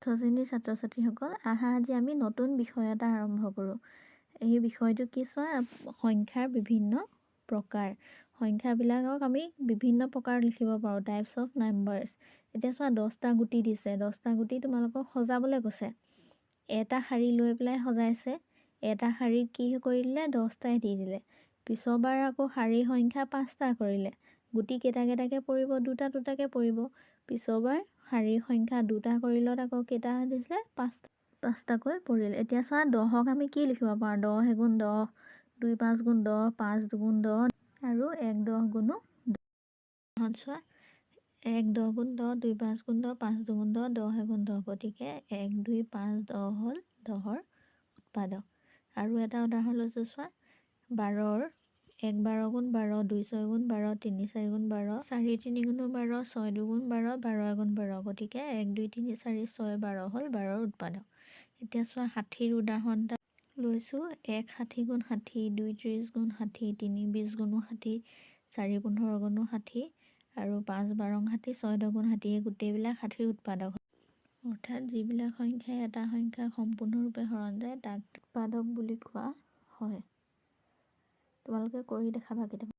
শ্ৰেণীৰ ছাত্ৰ ছাত্ৰীসকল, আহা আজি আমি নতুন বিষয় এটা আৰম্ভ কৰোঁ। এই বিষয়টো কি চোৱা, সংখ্যাৰ বিভিন্ন প্ৰকাৰ। সংখ্যাবিলাকক আমি বিভিন্ন প্ৰকাৰ লিখিব পাৰোঁ, টাইপছ অফ নাম্বাৰছ। এতিয়া চোৱা 10টা গুটি দিছে, 10টা গুটি তোমালোকক সজাবলৈ কৈছে। এটা শাৰী লৈ পেলাই সজাইছে, এটা শাৰীত কি কৰিলে 10টাই দি দিলে। পিছৰবাৰ আকৌ শাৰীৰ সংখ্যা 5টা কৰিলে, গুটি কেইটা কেইটাকৈ পৰিব, দুটা দুটাকৈ পৰিব। পিছৰবাৰ শাৰীৰ সংখ্যা 2টা কৰিলত আকৌ কেইটা দিছিলে, 5টাকৈ পৰিল। এতিয়া চোৱা 10ক আমি কি লিখিব পাৰোঁ, 10 এগুণ 10, 2 5 গুণ 10, 5 দুগুণ 10 আৰু 1 10 গুণো 10। চোৱা 1 10 গুণ 10, 2 5 গুণ 10, 5 দুগুণ 10, 10 এগুণ 10। গতিকে 1 2 5 10 হ'ল 10ৰ উৎপাদক। আৰু এটা উদাহৰণ লৈছোঁ চোৱা, 12ৰ 1 12 গুণ 12, 2 6 গুণ 12, 3 4 গুণ 12, 4 3 গুণ 12, 6 2 গুণ 12, 12 এগুণ 12। গতিকে 1 2 3 4 6 12 হ'ল 12ৰ উৎপাদক। এতিয়া চোৱা 60ৰ উদাহৰণ এটা লৈছোঁ। 1 60 গুণ 60, 2 30 গুণ 60, 3 20 গুণো 60, 4 15 গুণো 60 আৰু 5 12 60, 6 10 গুণ 60। এই গোটেইবিলাক 60ৰ উৎপাদক। অৰ্থাৎ যিবিলাক সংখ্যাই এটা সংখ্যাক সম্পূৰ্ণৰূপে হৰণ যায় তাক উৎপাদক বুলি কোৱা হয়। তোমালোকে কৰি দেখাবা কেতিয়াবা।